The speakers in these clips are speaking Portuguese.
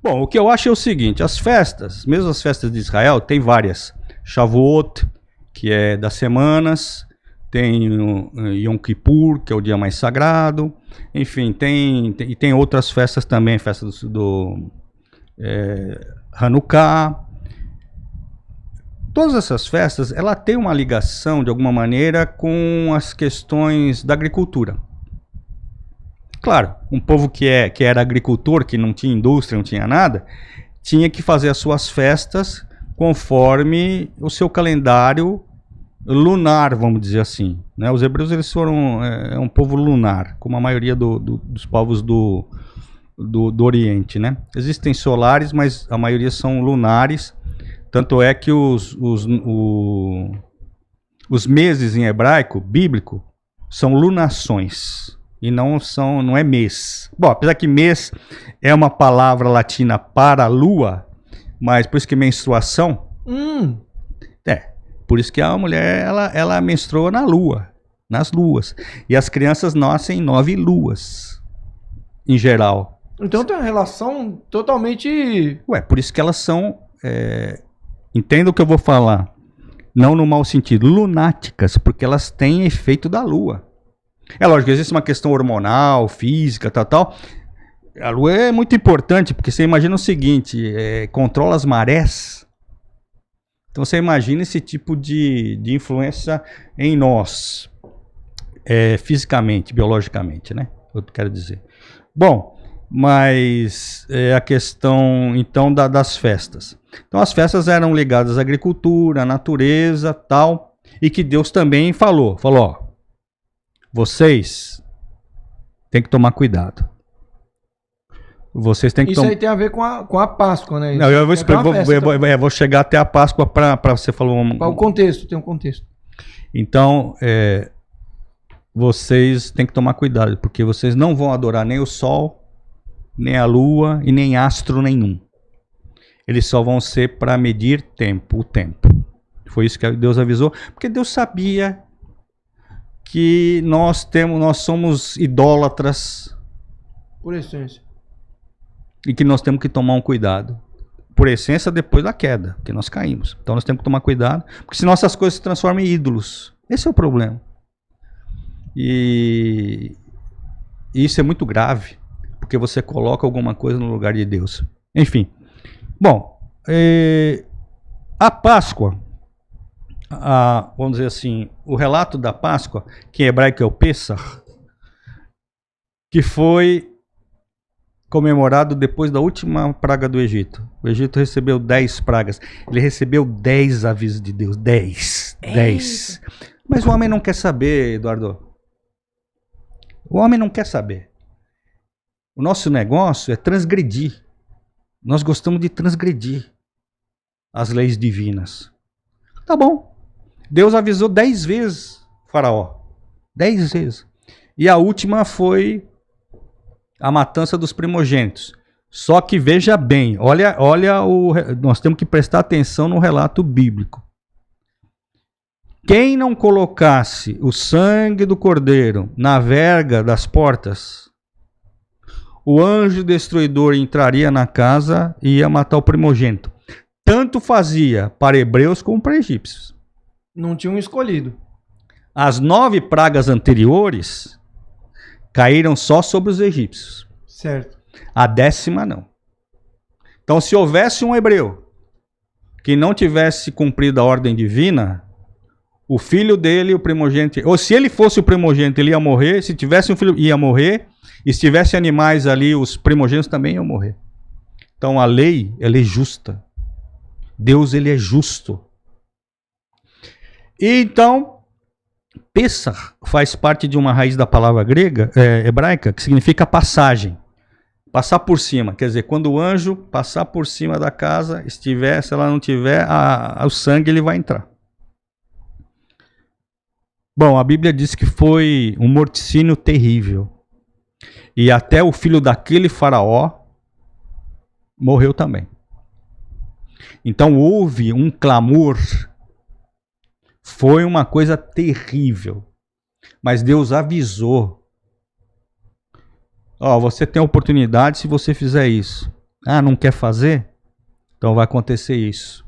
Bom, o que eu acho é o seguinte, as festas, mesmo as festas de Israel, tem várias. Shavuot, que é das semanas, tem o Yom Kippur, que é o dia mais sagrado, enfim, tem outras festas também, festa Hanukkah. Todas essas festas, ela tem uma ligação, de alguma maneira, com as questões da agricultura. Claro, um povo que era agricultor, que não tinha indústria, não tinha nada, tinha que fazer as suas festas conforme o seu calendário lunar, vamos dizer assim. Né? Os hebreus, eles foram um povo lunar, como a maioria dos povos do Oriente. Né? Existem solares, mas a maioria são lunares. Tanto é que os meses em hebraico, bíblico, são lunações. E não é mês. Bom, apesar que mês é uma palavra latina para lua, mas por isso que menstruação... por isso que a mulher, ela menstrua na lua, nas luas. E as crianças nascem em 9 luas, em geral. Então tem uma relação totalmente... Por isso que elas são... entenda o que eu vou falar. Não no mau sentido, lunáticas, porque elas têm efeito da lua. É lógico, existe uma questão hormonal, física, tal. A lua é muito importante, porque você imagina o seguinte, controla as marés. Então você imagina esse tipo de influência em nós, fisicamente, biologicamente, né? Eu quero dizer. Bom, mas a questão, então, das festas. Então as festas eram ligadas à agricultura, à natureza, tal, e que Deus também falou, ó, vocês têm que tomar cuidado. Vocês têm que Isso aí tem a ver com a Páscoa, né? Não, eu vou chegar até a Páscoa para você falar o contexto, tem um contexto. Então, vocês têm que tomar cuidado, porque vocês não vão adorar nem o sol, nem a lua e nem astro nenhum. Eles só vão ser para medir o tempo. Foi isso que Deus avisou, porque Deus sabia que nós somos idólatras. Por essência. E que nós temos que tomar um cuidado. Por essência, depois da queda, que nós caímos. Então nós temos que tomar cuidado, porque senão essas coisas se transformam em ídolos. Esse é o problema. E isso é muito grave, porque você coloca alguma coisa no lugar de Deus. Enfim. Bom, a Páscoa, vamos dizer assim, o relato da Páscoa, que em hebraico é o Pesach, que foi comemorado depois da última praga do Egito. O Egito recebeu 10 pragas. Ele recebeu 10 avisos de Deus. 10. Mas o homem não quer saber, Eduardo. O homem não quer saber. O nosso negócio é transgredir. Nós gostamos de transgredir as leis divinas. Tá bom. Deus avisou 10 vezes Faraó. 10 vezes. E a última foi a matança dos primogênitos. Só que veja bem, nós temos que prestar atenção no relato bíblico. Quem não colocasse o sangue do cordeiro na verga das portas, o anjo destruidor entraria na casa e ia matar o primogênito. Tanto fazia para hebreus como para egípcios. Não tinham escolhido. As 9 pragas anteriores caíram só sobre os egípcios. Certo. A 10ª não. Então, se houvesse um hebreu que não tivesse cumprido a ordem divina, o filho dele, o primogênito, ou se ele fosse o primogênito, ele ia morrer. Se tivesse um filho, ia morrer. E se tivesse animais ali, os primogênitos também iam morrer. Então, a lei, ela é justa. Deus, ele é justo. E então, Pesach faz parte de uma raiz da palavra grega, hebraica, que significa passagem. Passar por cima. Quer dizer, quando o anjo passar por cima da casa, se ela não tiver, o sangue ele vai entrar. Bom, a Bíblia diz que foi um morticínio terrível. E até o filho daquele faraó morreu também. Então houve um clamor. Foi uma coisa terrível. Mas Deus avisou. Você tem a oportunidade se você fizer isso. Ah, não quer fazer? Então vai acontecer isso.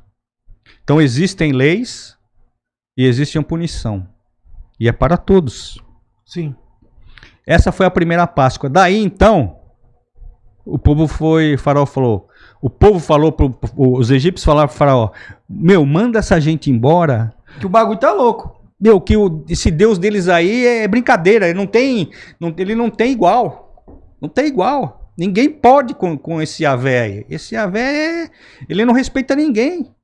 Então existem leis e existe uma punição. E é para todos. Sim. Essa foi a primeira Páscoa. Daí então, o Faraó falou, os egípcios falaram para o Faraó, meu, manda essa gente embora. Que o bagulho tá louco. Meu, que esse Deus deles aí é brincadeira, ele não tem igual. Não tem igual. Ninguém pode com esse Yahvé aí. Esse Yahvé, ele não respeita ninguém.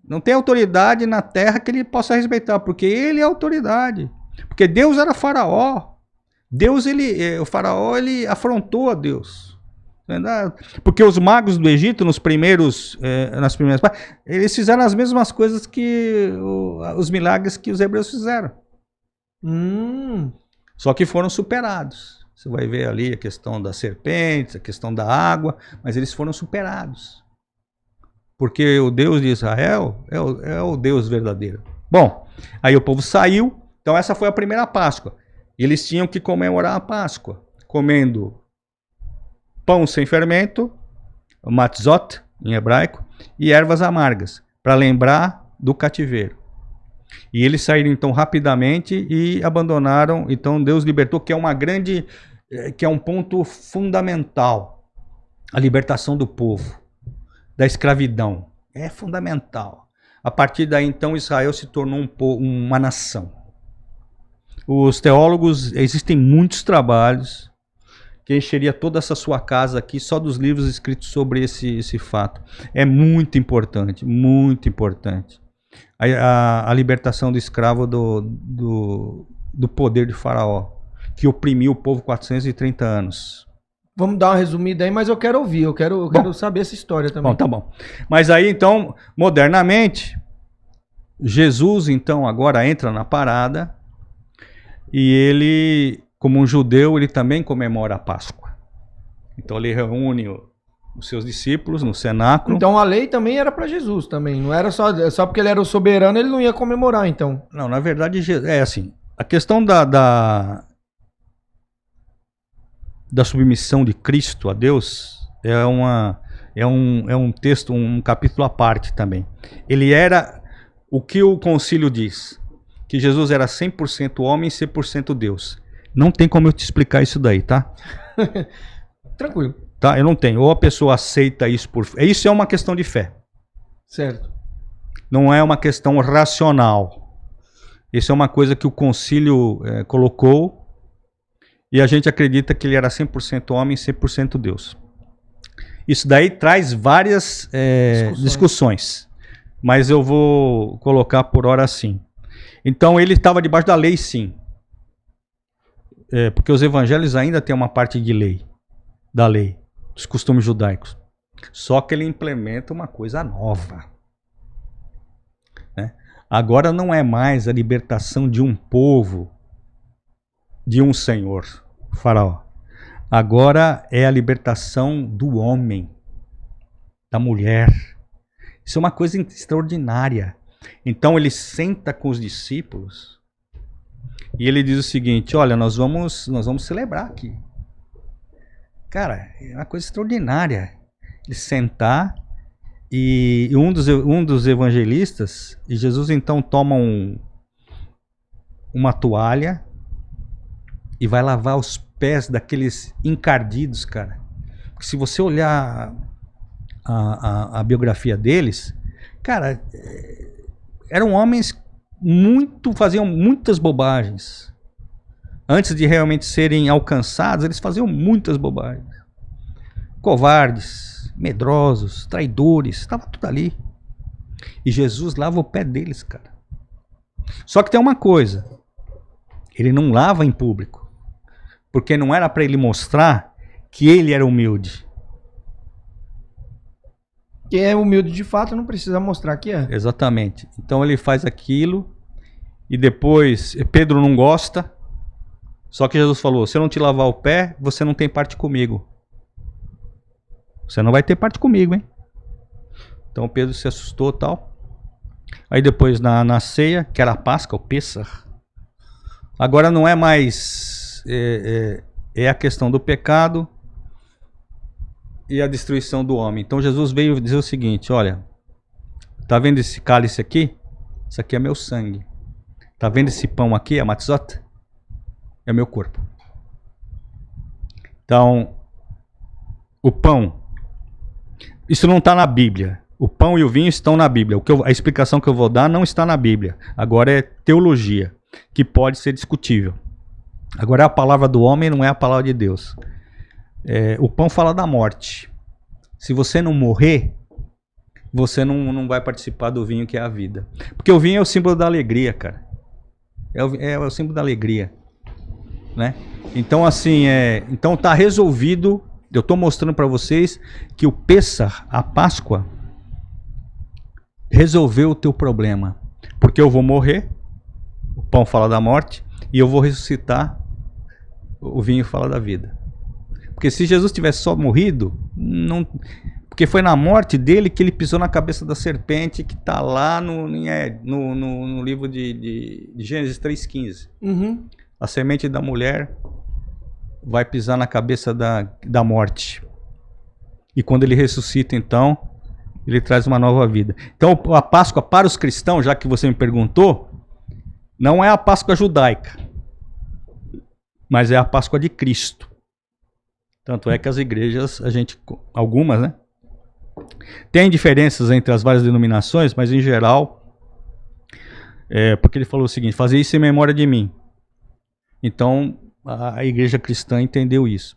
Não tem autoridade na terra que ele possa respeitar, porque ele é autoridade. Porque Deus era Faraó. O Faraó, ele afrontou a Deus. Porque os magos do Egito, nas primeiras eles fizeram as mesmas coisas que os milagres que os hebreus fizeram. Só que foram superados. Você vai ver ali a questão das serpentes, a questão da água, mas eles foram superados. Porque o Deus de Israel é o Deus verdadeiro. Bom, aí o povo saiu, então essa foi a primeira Páscoa. Eles tinham que comemorar a Páscoa, comendo pão sem fermento, matzot, em hebraico, e ervas amargas, para lembrar do cativeiro. E eles saíram então rapidamente e abandonaram, então Deus libertou, que é um ponto fundamental, a libertação do povo, da escravidão, é fundamental. A partir daí então Israel se tornou uma nação. Os teólogos, existem muitos trabalhos, que encheria toda essa sua casa aqui só dos livros escritos sobre esse fato. É muito importante, muito importante. A libertação do escravo do poder de Faraó, que oprimiu o povo 430 anos. Vamos dar uma resumida aí, mas eu quero ouvir, eu quero saber essa história também. Bom, tá bom. Mas aí então, modernamente, Jesus então agora entra na parada e ele, como um judeu, ele também comemora a Páscoa. Então ele reúne os seus discípulos no cenáculo. Então a lei também era para Jesus também, não era só porque ele era o soberano, ele não ia comemorar então. Não, na verdade é assim, a questão da submissão de Cristo a Deus é um texto, um capítulo à parte também. Ele era o que o concílio diz, que Jesus era 100% homem e 100% Deus. Não tem como eu te explicar isso daí, tá? Tranquilo. Tá, eu não tenho. Ou a pessoa aceita isso isso é uma questão de fé. Certo. Não é uma questão racional. Isso é uma coisa que o concílio colocou e a gente acredita que ele era 100% homem e 100% Deus. Isso daí traz várias discussões, mas eu vou colocar por hora assim. Então ele estava debaixo da lei, sim. Porque os evangelhos ainda têm uma parte de lei, da lei, dos costumes judaicos. Só que ele implementa uma coisa nova. Né? Agora não é mais a libertação de um povo, de um senhor, Faraó. Agora é a libertação do homem, da mulher. Isso é uma coisa extraordinária. Então ele senta com os discípulos e ele diz o seguinte: olha, nós vamos celebrar aqui. Cara, é uma coisa extraordinária. Ele sentar e um dos evangelistas, e Jesus então toma uma toalha e vai lavar os pés daqueles encardidos, cara. Porque se você olhar a biografia deles, cara, eram homens faziam muitas bobagens. Antes de realmente serem alcançados, eles faziam muitas bobagens. Covardes, medrosos, traidores, estava tudo ali. E Jesus lava o pé deles, cara. Só que tem uma coisa, ele não lava em público, porque não era para ele mostrar que ele era humilde. Quem é humilde de fato não precisa mostrar que é. Exatamente. Então ele faz aquilo e depois Pedro não gosta. Só que Jesus falou: se eu não te lavar o pé, você não tem parte comigo. Você não vai ter parte comigo, hein? Então Pedro se assustou e tal. Aí depois na ceia, que era a Páscoa, o Pêssar, agora não é mais... É a questão do pecado. e a destruição do homem. Então Jesus veio dizer o seguinte, olha, tá vendo esse cálice aqui? Isso aqui é meu sangue. Tá vendo esse pão aqui, a matzot? É meu corpo. Então, o pão, isso não está na Bíblia. O pão e o vinho estão na Bíblia. A explicação que eu vou dar não está na Bíblia. Agora é teologia, que pode ser discutível. Agora é a palavra do homem, não é a palavra de Deus. O pão fala da morte. Se você não morrer, você não vai participar do vinho, que é a vida. Porque o vinho é o símbolo da alegria, cara. É o símbolo da alegria, né? Então, assim, então tá resolvido. Eu estou mostrando para vocês que o Pêssar, a Páscoa, resolveu o teu problema. Porque eu vou morrer, o pão fala da morte, e eu vou ressuscitar, o vinho fala da vida. Porque se Jesus tivesse só morrido, não, porque foi na morte dele que ele pisou na cabeça da serpente, que está lá no livro de Gênesis 3,15. Uhum. A semente da mulher vai pisar na cabeça da morte. E quando ele ressuscita, então, ele traz uma nova vida. Então, a Páscoa para os cristãos, já que você me perguntou, não é a Páscoa judaica, mas é a Páscoa de Cristo. Tanto é que as igrejas, algumas, né? Tem diferenças entre as várias denominações, mas em geral, porque ele falou o seguinte, fazer isso em memória de mim. Então, a igreja cristã entendeu isso.